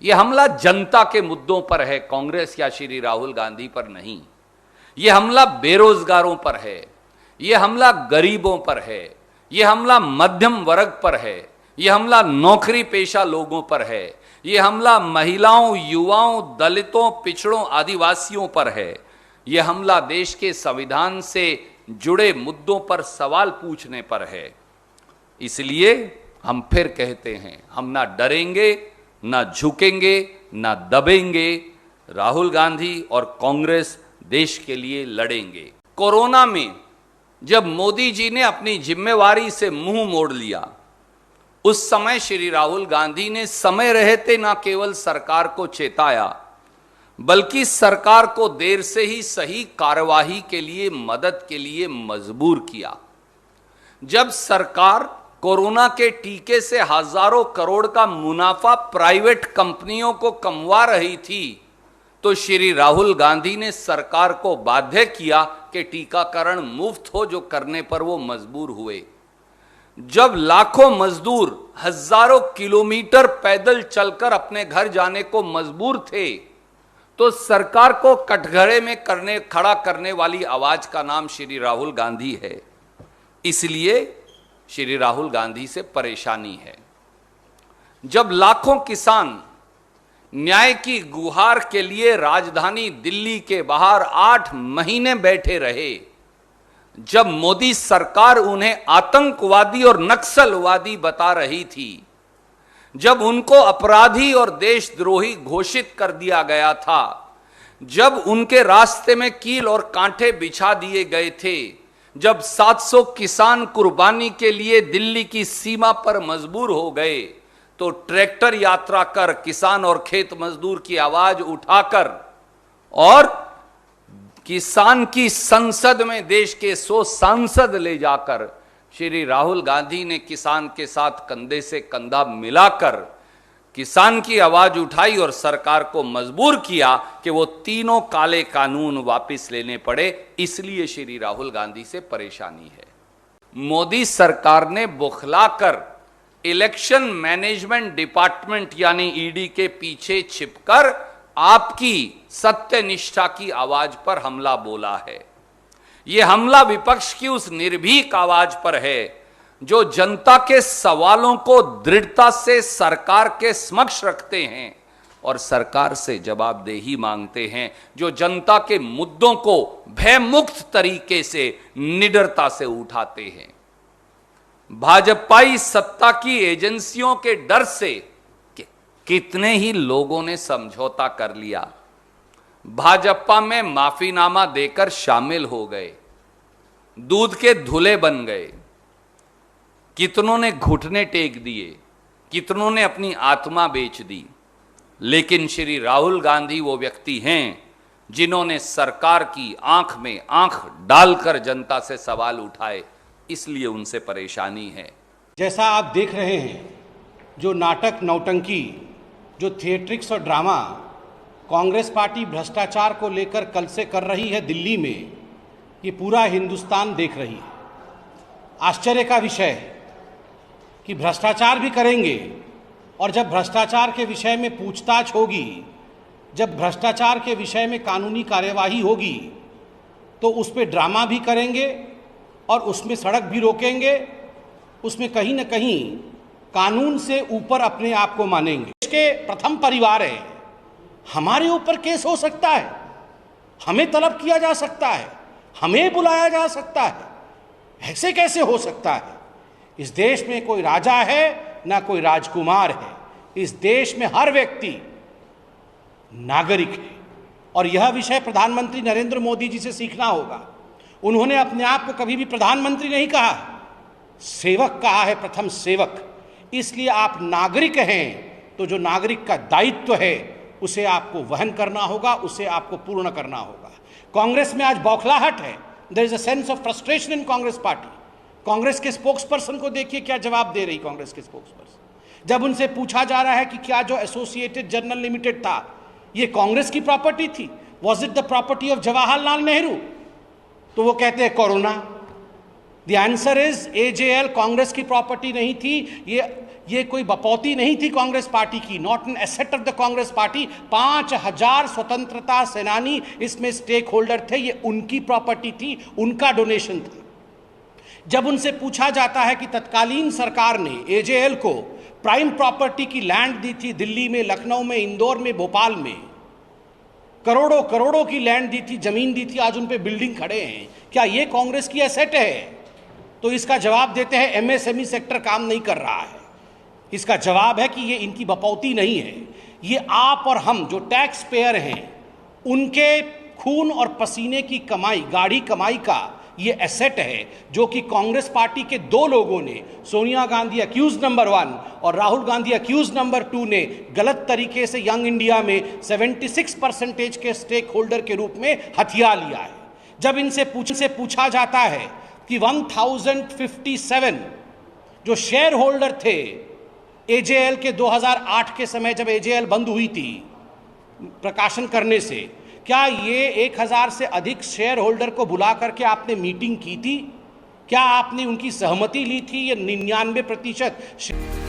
यह हमला जनता के मुद्दों पर है, कांग्रेस या श्री राहुल गांधी पर नहीं। यह हमला बेरोजगारों पर है, यह हमला गरीबों पर है, यह हमला मध्यम वर्ग पर है, यह हमला नौकरी पेशा लोगों पर है, यह हमला महिलाओं, युवाओं, दलितों, पिछड़ों, आदिवासियों पर है। यह हमला देश के संविधान से जुड़े मुद्दों पर सवाल पूछने पर है। इसलिए हम फिर कहते हैं, हम ना डरेंगे, ना झुकेंगे, ना दबेंगे। राहुल गांधी और कांग्रेस देश के लिए लड़ेंगे। कोरोना में जब मोदी जी ने अपनी जिम्मेवारी से मुंह मोड़ लिया, उस समय श्री राहुल गांधी ने समय रहते न केवल सरकार को चेताया, बल्कि सरकार को देर से ही सही कार्यवाही के लिए, मदद के लिए मजबूर किया। जब सरकार कोरोना के टीके से हजारों करोड़ का मुनाफा प्राइवेट कंपनियों को कमवा रही थी, तो श्री राहुल गांधी ने सरकार को बाध्य किया कि टीकाकरण मुफ्त हो, जो करने पर वो मजबूर हुए। जब लाखों मजदूर हजारों किलोमीटर पैदल चलकर अपने घर जाने को मजबूर थे, तो सरकार को कटघरे में खड़ा करने वाली आवाज का नाम श्री राहुल गांधी है। इसलिए श्री राहुल गांधी से परेशानी है। जब लाखों किसान न्याय की गुहार के लिए राजधानी दिल्ली के बाहर 8 महीने बैठे रहे, जब मोदी सरकार उन्हें आतंकवादी और नक्सलवादी बता रही थी, जब उनको अपराधी और देशद्रोही घोषित कर दिया गया था, जब उनके रास्ते में कील और कांटे बिछा दिए गए थे, जब 700 किसान कुर्बानी के लिए दिल्ली की सीमा पर मजबूर हो गए, तो ट्रैक्टर यात्रा कर, किसान और खेत मजदूर की आवाज उठाकर और किसान की संसद में देश के 100 सांसद ले जाकर श्री राहुल गांधी ने किसान के साथ कंधे से कंधा मिलाकर किसान की आवाज उठाई और सरकार को मजबूर किया कि वो तीनों काले कानून वापस लेने पड़े। इसलिए श्री राहुल गांधी से परेशानी है। मोदी सरकार ने बौखलाकर इलेक्शन मैनेजमेंट डिपार्टमेंट यानी ईडी के पीछे छिपकर आपकी सत्यनिष्ठा की आवाज पर हमला बोला है। यह हमला विपक्ष की उस निर्भीक आवाज पर है जो जनता के सवालों को दृढ़ता से सरकार के समक्ष रखते हैं और सरकार से जवाबदेही मांगते हैं, जो जनता के मुद्दों को भयमुक्त तरीके से निडरता से उठाते हैं। भाजपाई सत्ता की एजेंसियों के डर से कितने ही लोगों ने समझौता कर लिया, भाजपा में माफीनामा देकर शामिल हो गए, दूध के धुले बन गए। कितनों ने घुटने टेक दिए, कितनों ने अपनी आत्मा बेच दी। लेकिन श्री राहुल गांधी वो व्यक्ति हैं जिन्होंने सरकार की आंख में आंख डालकर जनता से सवाल उठाए, इसलिए उनसे परेशानी है। जैसा आप देख रहे हैं, जो नाटक, नौटंकी, जो थिएट्रिक्स और ड्रामा कांग्रेस पार्टी भ्रष्टाचार को लेकर कल से कर रही है दिल्ली में, ये पूरा हिंदुस्तान देख रही है। आश्चर्य का विषय है कि भ्रष्टाचार भी करेंगे और जब भ्रष्टाचार के विषय में पूछताछ होगी, जब भ्रष्टाचार के विषय में कानूनी कार्यवाही होगी, तो उस पर ड्रामा भी करेंगे और उसमें सड़क भी रोकेंगे, उसमें कहीं ना कहीं कानून से ऊपर अपने आप को मानेंगे। देश के प्रथम परिवार है, हमारे ऊपर केस हो सकता है, हमें तलब किया जा सकता है, हमें बुलाया जा सकता है। ऐसे कैसे हो सकता है? इस देश में कोई राजा है ना कोई राजकुमार है। इस देश में हर व्यक्ति नागरिक है और यह विषय प्रधानमंत्री नरेंद्र मोदी जी से सीखना होगा। उन्होंने अपने आप को कभी भी प्रधानमंत्री नहीं कहा, सेवक कहा है, प्रथम सेवक। इसलिए आप नागरिक हैं तो जो नागरिक का दायित्व है उसे आपको वहन करना होगा, उसे आपको पूर्ण करना होगा। कांग्रेस में आज बौखलाहट है। There is a sense of frustration in Congress party. Congress के स्पोक्स पर्सन को देखिए क्या जवाब दे रही कांग्रेस के स्पोक्स पर्सन। जब उनसे पूछा जा रहा है कि क्या जो एसोसिएटेड जर्नल लिमिटेड था ये कांग्रेस की प्रॉपर्टी थी, was it the property of Jawaharlal Nehru, तो वो कहते हैं corona. The answer is AJL Congress की प्रॉपर्टी नहीं थी, ये ये कोई बपौती नहीं थी कांग्रेस पार्टी की, not an asset of the Congress party. 5,000 स्वतंत्रता सेनानी इसमें स्टेक होल्डर थे, ये उनकी प्रॉपर्टी थी, उनका डोनेशन था। जब उनसे पूछा जाता है कि तत्कालीन सरकार ने एजेएल को प्राइम प्रॉपर्टी की लैंड दी थी, दिल्ली में, लखनऊ में, इंदौर में, भोपाल में करोड़ों करोड़ों की लैंड दी थी, जमीन दी थी, आज उन पे बिल्डिंग खड़े हैं, क्या ये कांग्रेस की एसेट है? तो इसका जवाब देते हैं एमएसएमई सेक्टर काम नहीं कर रहा है। इसका जवाब है कि ये इनकी बपौती नहीं है, ये आप और हम जो टैक्स पेयर हैं उनके खून और पसीने की कमाई, गाढ़ी कमाई का ये एसेट है, जो कि कांग्रेस पार्टी के दो लोगों ने, सोनिया गांधी अक्यूज नंबर 1 और राहुल गांधी अक्यूज नंबर 2 ने गलत तरीके से यंग इंडिया में 76% के स्टेक होल्डर के रूप में हथिया लिया है। जब इनसे पूछा जाता है कि 1057 जो शेयर होल्डर थे एजेएल के 2008 के समय, जब एजेएल बंद हुई थी प्रकाशन करने से, क्या ये 1000 से अधिक शेयर होल्डर को बुला करके आपने मीटिंग की थी? क्या आपने उनकी सहमति ली थी? ये 99%